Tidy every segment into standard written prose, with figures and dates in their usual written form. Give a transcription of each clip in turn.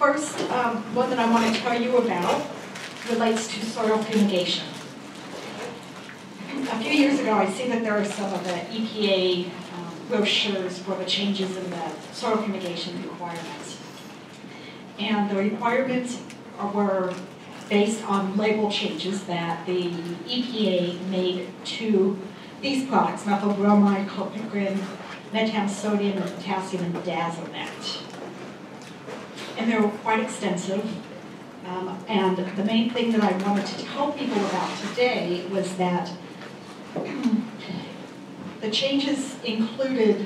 first one that I want to tell you about relates to soil fumigation. A few years ago, I see that there are some of the EPA brochures for the changes in the soil fumigation requirements. And the requirements were based on label changes that the EPA made to these products, methyl bromide, clopicrin, metam-sodium, and potassium, and diazomet. And they were quite extensive. And the main thing that I wanted to tell people about today was that the changes included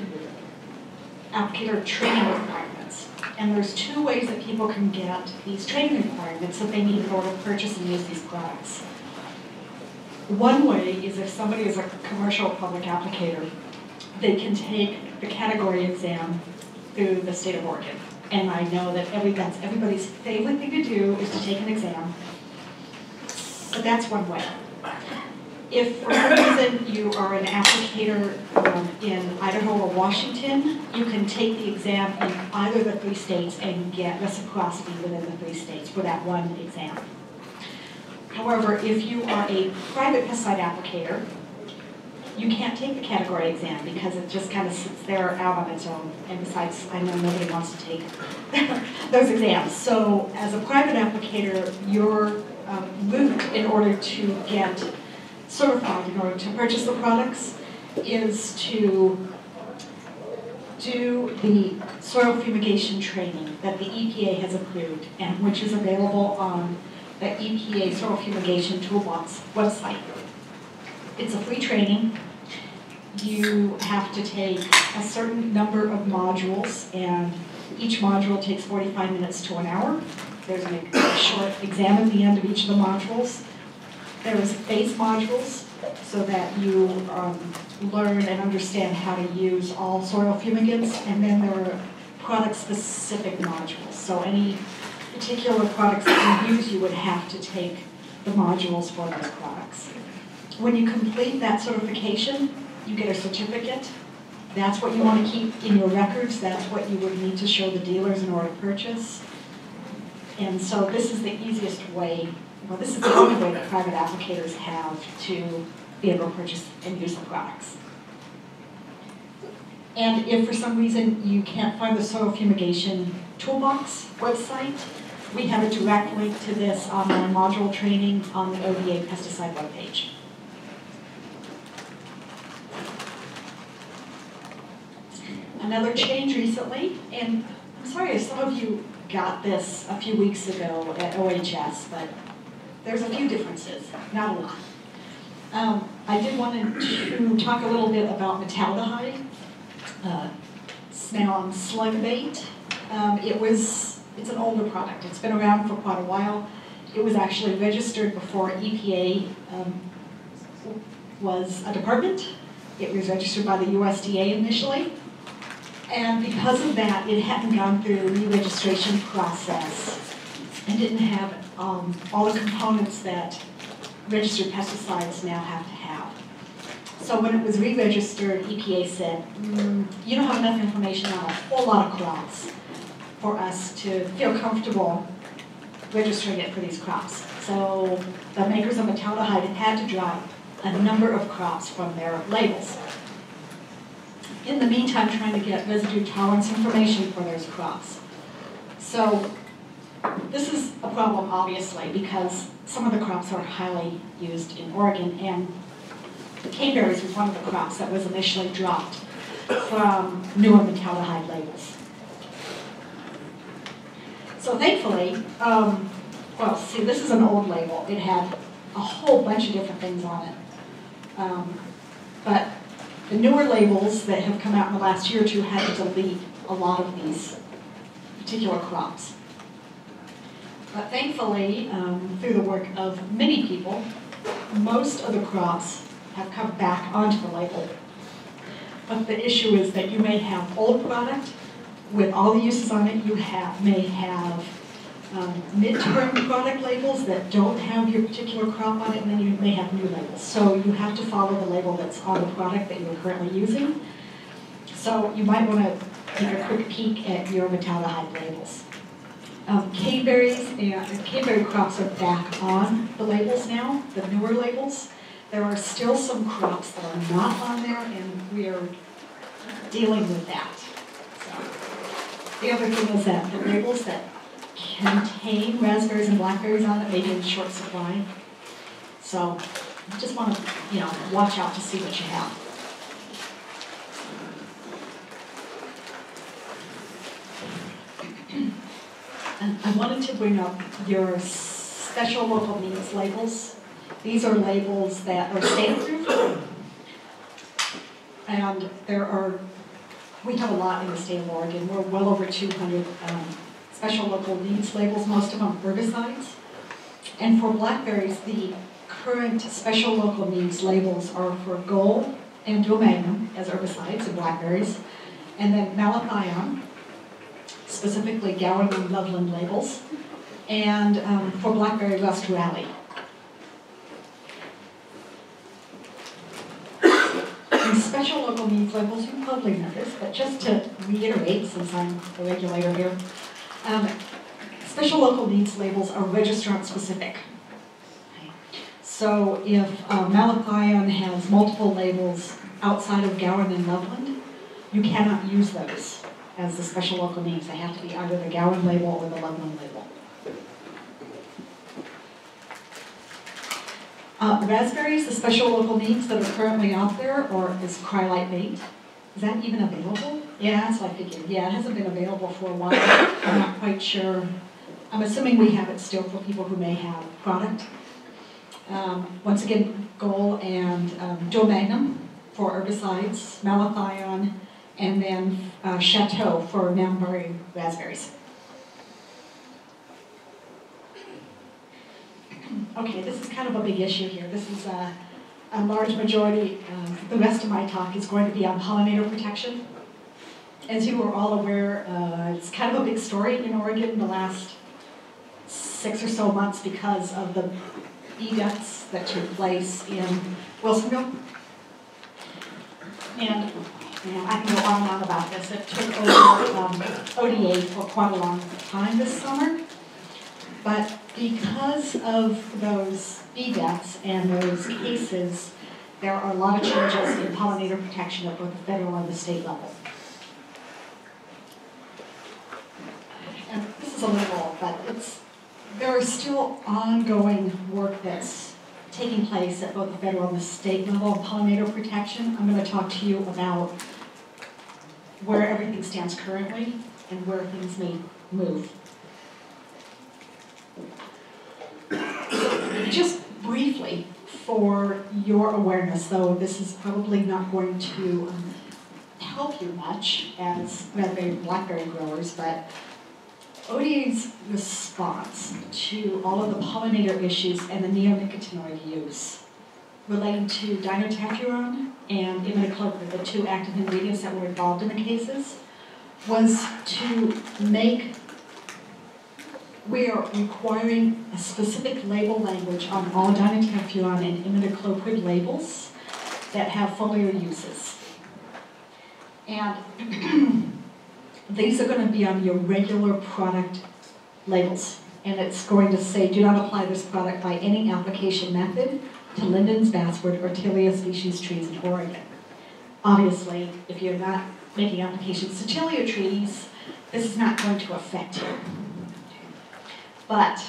applicator training requirements. And there's two ways that people can get these training requirements that they need in order to purchase and use these products. One way is if somebody is a commercial public applicator, they can take the category exam through the state of Oregon. And I know that that's everybody's favorite thing to do is to take an exam. But that's one way. If for some reason you are an applicator in Idaho or Washington, you can take the exam in either of the 3 states and get reciprocity within the 3 states for that one exam. However, if you are a private pesticide applicator, you can't take the category exam because it just kind of sits there out on its own. And besides, I know nobody wants to take those exams. So as a private applicator, your route in order to get certified, in order to purchase the products, is to do the soil fumigation training that the EPA has approved, and which is available on the EPA Soil Fumigation Toolbox website. It's a free training. You have to take a certain number of modules, and each module takes 45 minutes to an hour. There's a short exam at the end of each of the modules. There's base modules so that you learn and understand how to use all soil fumigants, and then there are product-specific modules. So any particular products that you use, you would have to take the modules for those products. When you complete that certification, you get a certificate. That's what you want to keep in your records. That's what you would need to show the dealers in order to purchase. And so this is the easiest way, well, this is the only way that private applicators have to be able to purchase and use the products. And if for some reason you can't find the Soil Fumigation Toolbox website, we have a direct link to this online module training on the ODA pesticide webpage. Another change recently, and I'm sorry if some of you got this a few weeks ago at OHS, but there's a few differences, not a lot. I did want to talk a little bit about metaldehyde, slug bait. It's an older product. It's been around for quite a while. It was actually registered before EPA was a department. It was registered by the USDA initially. And because of that, it hadn't gone through the re-registration process and didn't have all the components that registered pesticides now have to have. So when it was re-registered, EPA said, you don't have enough information on a whole lot of crops for us to feel comfortable registering it for these crops. So the makers of metaldehyde had to drop a number of crops from their labels. In the meantime, trying to get residue tolerance information for those crops. So this is a problem, obviously, because some of the crops are highly used in Oregon, and caneberries was one of the crops that was initially dropped from newer metaldehyde labels. So thankfully, well, see, this is an old label. It had a whole bunch of different things on it. But the newer labels that have come out in the last year or two had to delete a lot of these particular crops. But thankfully, through the work of many people, most of the crops have come back onto the label. But the issue is that you may have old product with all the uses on it. You may have midterm product labels that don't have your particular crop on it, and then you may have new labels. So you have to follow the label that's on the product that you're currently using. So you might want to take a quick peek at your metaldehyde labels. Caneberries and caneberry crops are back on the labels now, the newer labels. There are still some crops that are not on there, and we are dealing with that. So, the other thing is that the labels that contain raspberries and blackberries on it may be in short supply. So, you just want to, watch out to see what you have. And I wanted to bring up your special local needs labels. These are labels that are state approved. And we have a lot in the state of Oregon. We're well over 200 special local needs labels, most of them herbicides. And for blackberries, the current special local needs labels are for gold and dual magnum as herbicides in blackberries, and then malathion, specifically Gowan and Loveland labels, and for blackberry Australi. And special local needs labels, you probably know this, but just to reiterate, since I'm the regulator here, special local needs labels are registrant specific. So if malathion has multiple labels outside of Gowan and Loveland, you cannot use those as the special local needs. They have to be either the Gowan label or the Loveland label. Raspberries, the special local needs that are currently out there, or is Cryolite bait. Is that even available? Yeah, that's what I figured. Yeah, it hasn't been available for a while. I'm not quite sure. I'm assuming we have it still for people who may have product. Once again, gold and dual magnum for herbicides, malathion, and then Chateau for Nambury raspberries. Okay, this is kind of a big issue here. This is a large majority. The rest of my talk is going to be on pollinator protection. As you are all aware, it's kind of a big story in Oregon in the last 6 or so months because of the bee deaths that took place in Wilsonville. And I can go on and on about this. It took over ODA for quite a long time this summer. But because of those bee deaths and those cases, there are a lot of changes in pollinator protection at both the federal and the state level. And this is a little old, but there is still ongoing work that's taking place at both the federal and the state level of pollinator protection. I'm going to talk to you about where everything stands currently and where things may move. Just briefly, for your awareness, though this is probably not going to help you much as raspberry and blackberry growers, but ODA's response to all of the pollinator issues and the neonicotinoid use relating to dinotefuran and imidacloprid, the two active ingredients that were involved in the cases, was to make, we are requiring a specific label language on all dinotefuran and imidacloprid labels that have foliar uses. And these are going to be on your regular product labels. And it's going to say, do not apply this product by any application method to lindens, basswood, or tilia species trees in Oregon. Obviously, if you're not making applications to tilia trees, this is not going to affect you. But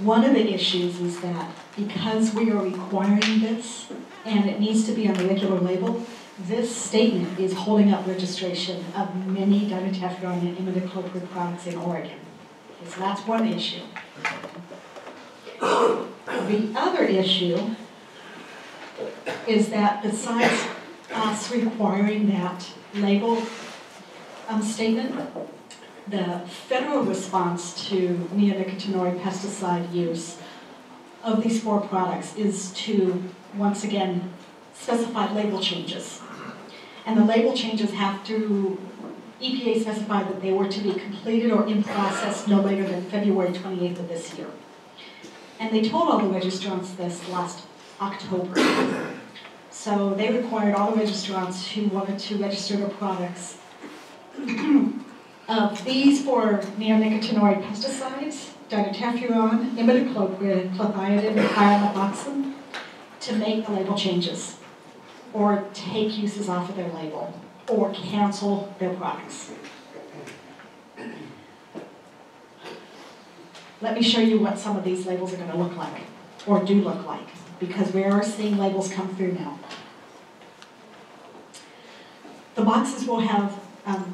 one of the issues is that because we are requiring this, and it needs to be on the regular label, this statement is holding up registration of many dinotefuran and imidacloprid products in Oregon. Okay, so that's one issue. The other issue is that besides us requiring that label statement, the federal response to neonicotinoid pesticide use of these 4 products is to, once again, specify label changes. And the label changes have to, EPA specified that they were to be completed or in process no later than February 28th of this year. And they told all the registrants this last October. So they required all the registrants who wanted to register their products Of these four neonicotinoid pesticides, dinotefuran, imidacloprid, clethianidin, and pyrimethoxam, to make the label changes, or take uses off of their label, or cancel their products. Let me show you what some of these labels are going to look like, or do look like, because we are seeing labels come through now. The boxes will have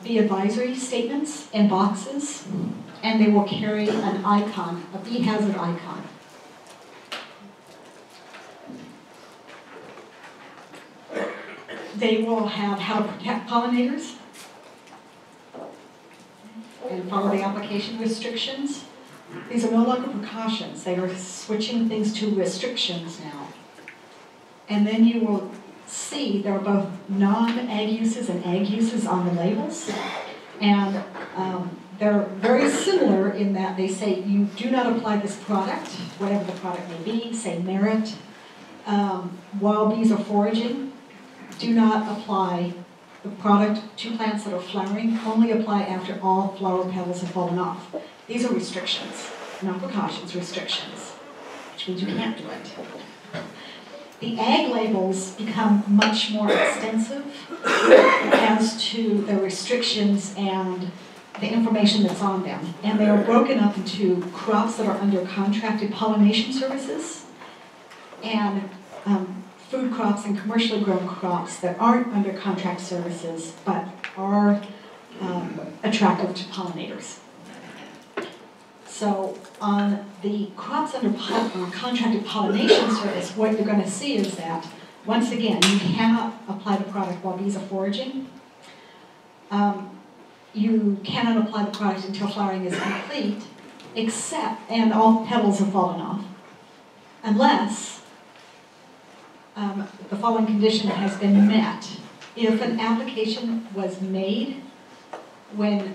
bee advisory statements in boxes, and they will carry an icon, a bee hazard icon. They will have how to protect pollinators and follow the application restrictions. These are no longer precautions. They are switching things to restrictions now. And then you will see there are both non-ag uses and ag uses on the labels. And they're very similar in that they say you do not apply this product, whatever the product may be, say merit. While bees are foraging, do not apply the product to plants that are flowering, only apply after all flower petals have fallen off. These are restrictions, not precautions, restrictions, which means you can't do it. The ag labels become much more extensive as to the restrictions and the information that's on them. And they are broken up into crops that are under contracted pollination services and food crops and commercially grown crops that aren't under contract services but are attractive to pollinators. So on the crops under contracted pollination service, what you're going to see is that, once again, you cannot apply the product while bees are foraging. You cannot apply the product until flowering is complete, and all petals have fallen off, unless the following condition has been met. If an application was made when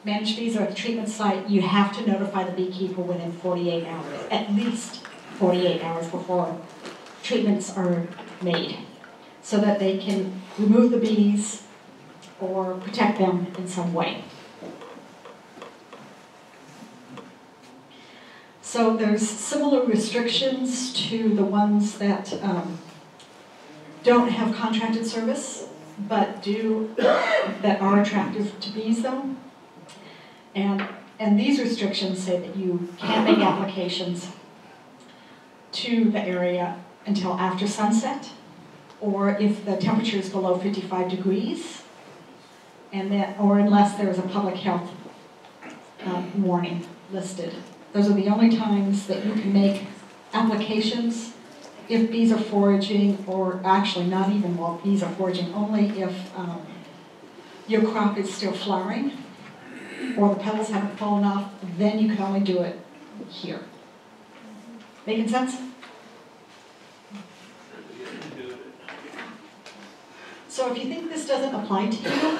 managed bees are at the treatment site, you have to notify the beekeeper within 48 hours, at least 48 hours before treatments are made, so that they can remove the bees or protect them in some way. So there's similar restrictions to the ones that don't have contracted service, but that are attractive to bees though. And these restrictions say that you can't make applications to the area until after sunset, or if the temperature is below 55 degrees, or unless there is a public health warning listed. Those are the only times that you can make applications if bees are foraging, or actually not even while bees are foraging, only if your crop is still flowering or the petals haven't fallen off, then you can only do it here. Making sense? So if you think this doesn't apply to you,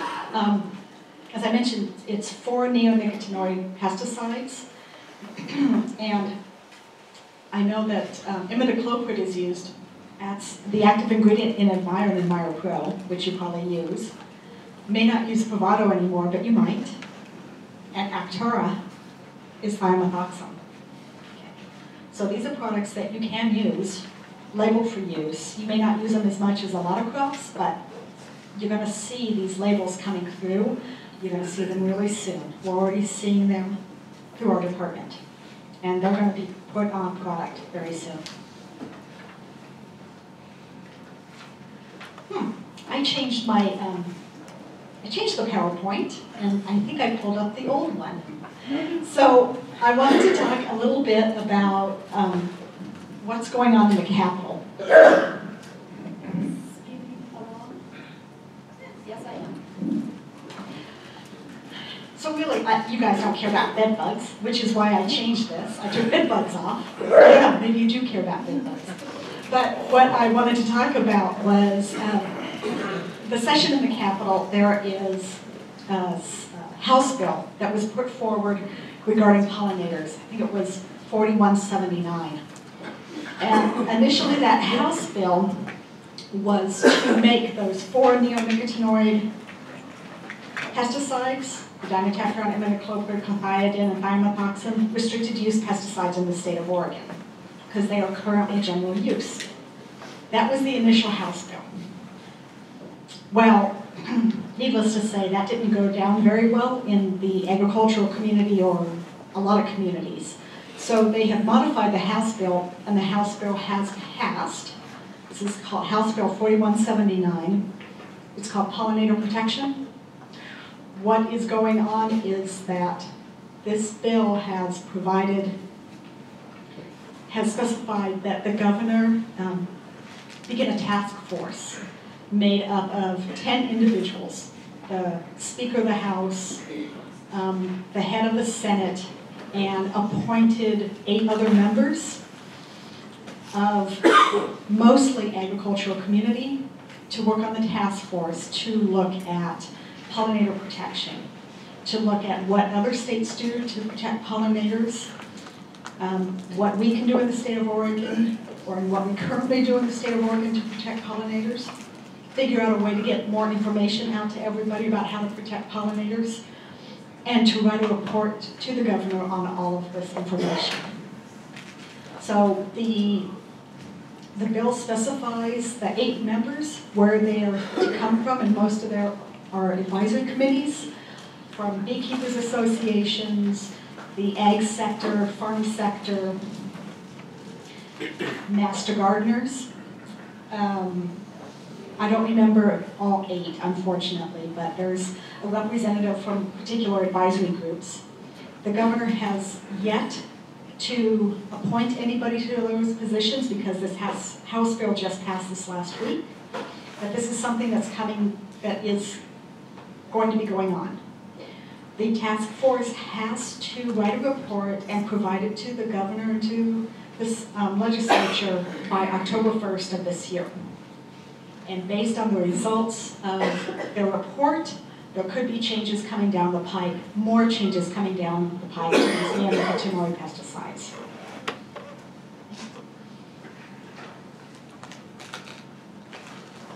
as I mentioned, it's 4 neonicotinoid pesticides. And I know that imidacloprid is used. That's the active ingredient in Admire and Admire Pro, which you probably use. You may not use Pravado anymore, but you might. And Chemtura is pyrimethoxam. Okay. So these are products that you can use, labeled for use. You may not use them as much as a lot of crops, but you're going to see these labels coming through. You're going to see them really soon. We're already seeing them through our department. And they're going to be put on product very soon. I changed the PowerPoint, and I think I pulled up the old one. So I wanted to talk a little bit about what's going on in the Capitol. Yes, I am. So really, you guys don't care about bed bugs, which is why I changed this. I took bed bugs off. Yeah, maybe you do care about bed bugs. But what I wanted to talk about was the session in the Capitol. There is a House bill that was put forward regarding pollinators. I think it was 4179. And initially that House bill was to make those 4 neonicotinoid Pesticides, dimethactron, imidacloprid, clethiridin, and thiamethoxam, restricted use pesticides in the state of Oregon, because they are currently general use. That was the initial House bill. Well, needless to say, that didn't go down very well in the agricultural community or a lot of communities. So they have modified the House bill, and the House bill has passed. This is called House Bill 4179. It's called pollinator protection. What is going on is that this bill has specified that the governor begin a task force made up of 10 individuals, the Speaker of the House, the head of the Senate, and appointed 8 other members of mostly agricultural community to work on the task force to look at pollinator protection, to look at what other states do to protect pollinators, what we can do in the state of Oregon, or what we currently do in the state of Oregon to protect pollinators, figure out a way to get more information out to everybody about how to protect pollinators, and to write a report to the governor on all of this information. So the bill specifies the 8 members, where they are to come from, and most of there are advisory committees from beekeepers associations, the ag sector, farm sector, master gardeners. I don't remember all 8, unfortunately, but there's a representative from particular advisory groups. The governor has yet to appoint anybody to those positions because this House bill just passed this last week. But this is something that's coming, that is going to be going on. The task force has to write a report and provide it to the governor and to this legislature by October 1st of this year. And based on the results of their report, there could be changes coming down the pipe, more changes coming down the pipe to these neonicotinoid pesticides.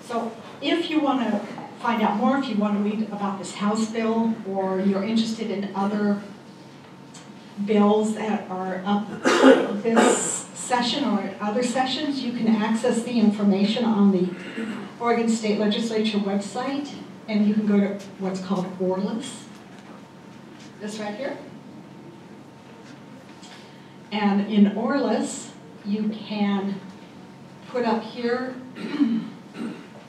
So if you want to find out more, if you want to read about this House bill, or you're interested in other bills that are up this session or other sessions, you can access the information on the Oregon State Legislature website, and you can go to what's called ORLIS, this right here. And in ORLIS, you can put up here,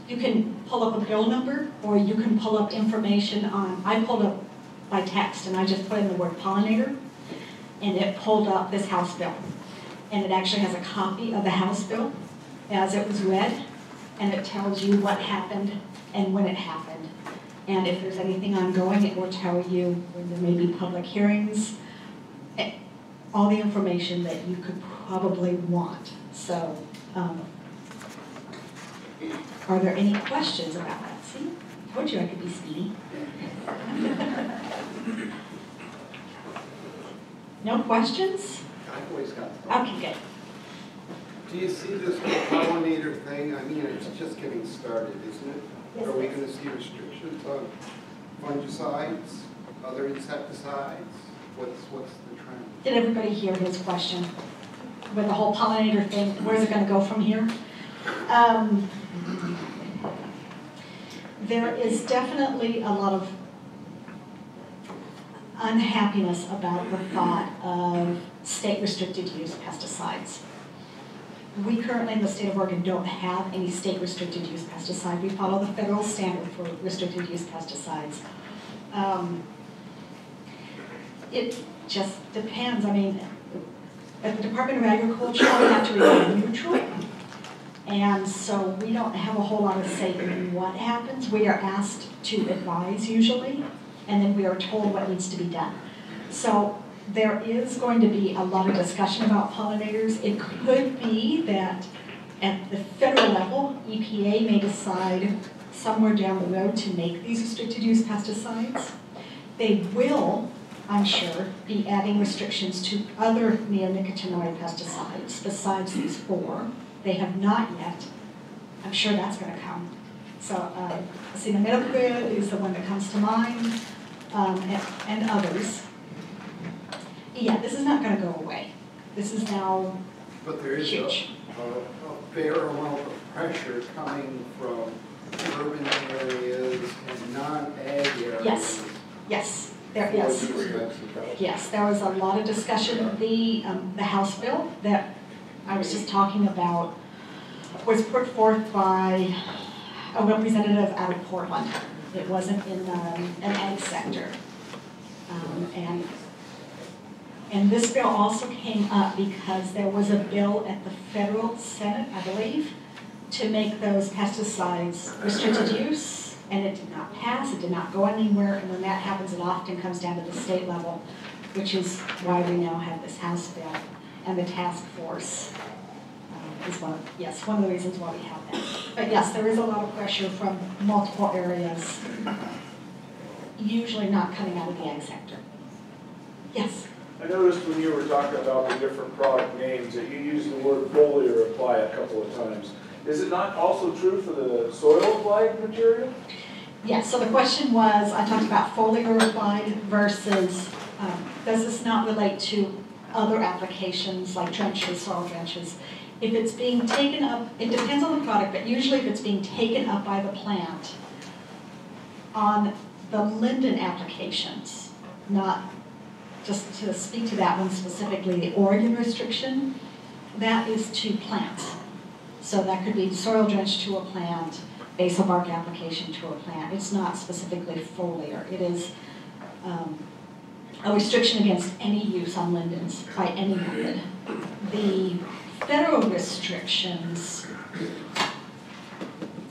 you can pull up a bill number, or you can pull up information on, I pulled up by text, and I just put in the word pollinator, and it pulled up this House bill. And it actually has a copy of the House bill as it was read, and it tells you what happened and when it happened. And if there's anything ongoing, it will tell you when there may be public hearings, all the information that you could probably want. So, are there any questions about that? See, I told you I could be speedy. No questions? I've always got some. Okay, good. Do you see this pollinator thing? I mean, it's just getting started, isn't it? Yes, Are we going to see restrictions on fungicides, other insecticides? What's the trend? Did everybody hear his question? With the whole pollinator thing, where's it going to go from here? There is definitely a lot of unhappiness about the thought of state restricted use pesticides. We currently in the state of Oregon don't have any state restricted use pesticide. We follow the federal standard for restricted use pesticides. It just depends. I mean, at the Department of Agriculture, we have to remain neutral. And so we don't have a whole lot of say in what happens. We are asked to advise usually, and then we are told what needs to be done. So there is going to be a lot of discussion about pollinators. It could be that at the federal level, EPA may decide somewhere down the road to make these restricted use pesticides. They will, I'm sure, be adding restrictions to other neonicotinoid pesticides besides these 4. They have not yet. I'm sure that's going to come. So, see, the middle grid is the one that comes to mind, and others. Yeah, this is not going to go away. This is now But there is a fair amount of pressure coming from urban areas and non-ag areas. Yes, yes, yes. Yes, there was a lot of discussion. The House bill that I was just talking about was put forth by a representative out of Portland. It wasn't in an ag sector. And this bill also came up because there was a bill at the federal Senate, I believe, to make those pesticides restricted use, and it did not pass, it did not go anywhere, and when that happens, it often comes down to the state level, which is why we now have this House bill, and the task force is one of the reasons why we have that. But yes, there is a lot of pressure from multiple areas, usually not coming out of the ag sector. Yes? I noticed when you were talking about the different product names that you used the word foliar apply a couple of times. Is it not also true for the soil applied material? Yes, so the question was, I talked about foliar applied versus, does this not relate to other applications like trenches, soil trenches? If it's being taken up, it depends on the product, but usually if it's being taken up by the plant on the linden applications, not just to speak to that one specifically, the Oregon restriction, that is to plants. So that could be soil drench to a plant, basal bark application to a plant. It's not specifically foliar. It is a restriction against any use on lindens by any method. The federal restrictions,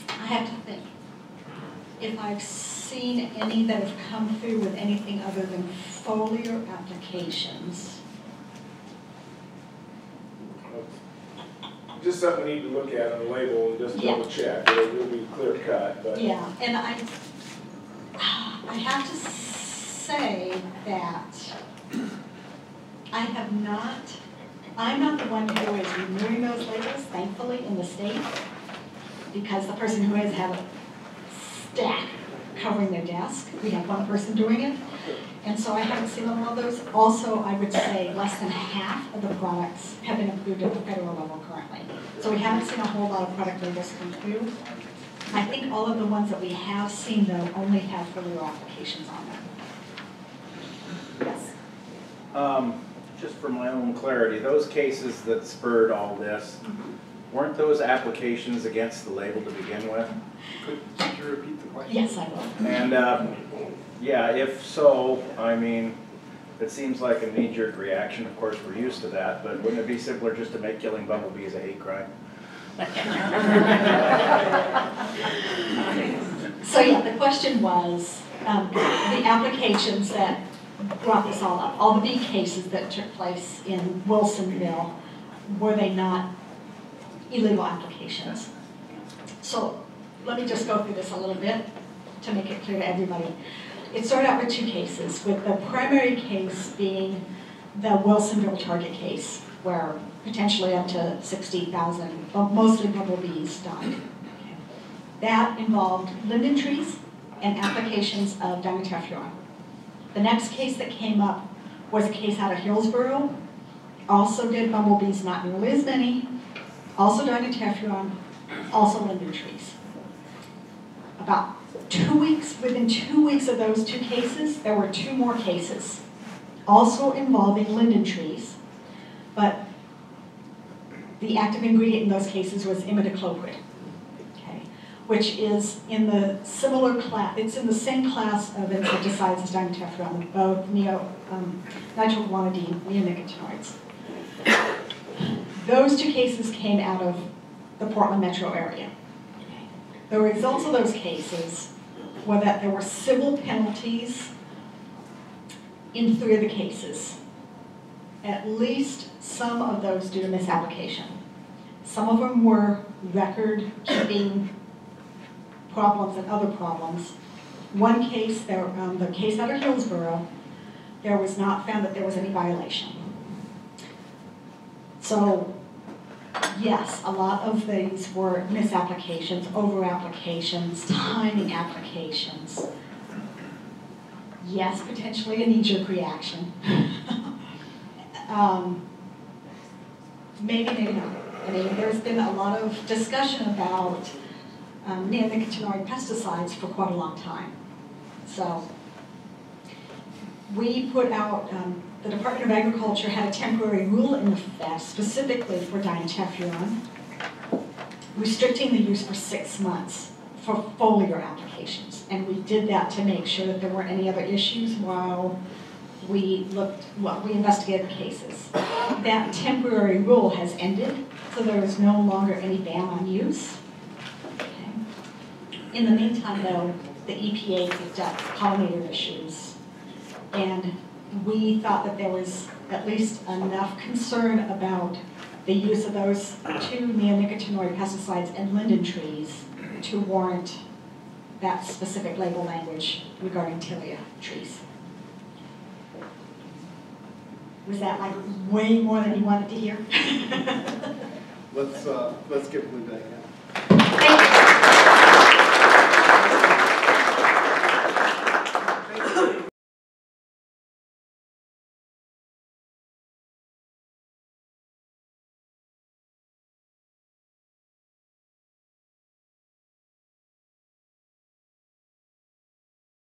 I have to think. If I've seen any that have come through with anything other than foliar applications. Just something we need to look at on the label and just double check. It'll be clear cut. But. Yeah, and I have to say that I'm not the one who is removing those labels, thankfully, in the state, because the person who has had a stack covering their desk, we have one person doing it, and so I haven't seen all of those. Also, I would say less than half of the products have been approved at the federal level currently. So we haven't seen a whole lot of product labels come through. I think all of the ones that we have seen, though, only have foliar applications on them. Yes? Just for my own clarity, those cases that spurred all this, weren't those applications against the label to begin with? Could you repeat the question? Yes, I will. And yeah, if so, I mean, it seems like a knee-jerk reaction. Of course, we're used to that, but wouldn't it be simpler just to make killing bumblebees a hate crime? So yeah, the question was, the applications that brought this all up, all the bee cases that took place in Wilsonville, were they not illegal applications? So let me just go through this a little bit to make it clear to everybody. It started out with two cases, with the primary case being the Wilsonville target case, where potentially up to 60,000, mostly bumblebees, died. That involved linden trees and applications of dimetephrone. The next case that came up was a case out of Hillsborough, also did bumblebees, not nearly as many, also dimetephrone, also linden trees. About 2 weeks, within 2 weeks of those two cases, there were two more cases, also involving linden trees, but the active ingredient in those cases was imidacloprid, okay, which is in the similar class, it's in the same class of insecticides as dimetephrone, both nitroguanidine, neonicotinoids. Those two cases came out of the Portland metro area. The results of those cases were that there were civil penalties in 3 of the cases. At least some of those due to misapplication. Some of them were record-keeping problems and other problems. One case, the case out of Hillsborough, there was not found that there was any violation. So Yes, a lot of these were misapplications, over-applications, timing applications. Yes, potentially a knee-jerk reaction. Maybe, maybe not. I mean, there's been a lot of discussion about neonicotinoid pesticides for quite a long time. So we put out, the Department of Agriculture had a temporary rule in effect specifically for dientephuron, restricting the use for 6 months for foliar applications. And we did that to make sure that there weren't any other issues while we investigated cases. That temporary rule has ended, so there is no longer any ban on use. Okay. In the meantime, though, the EPA picked up pollinator issues, and we thought that there was at least enough concern about the use of those 2 neonicotinoid pesticides in linden trees to warrant that specific label language regarding tilia trees. Was that like way more than you wanted to hear? Let's give Linda a hand.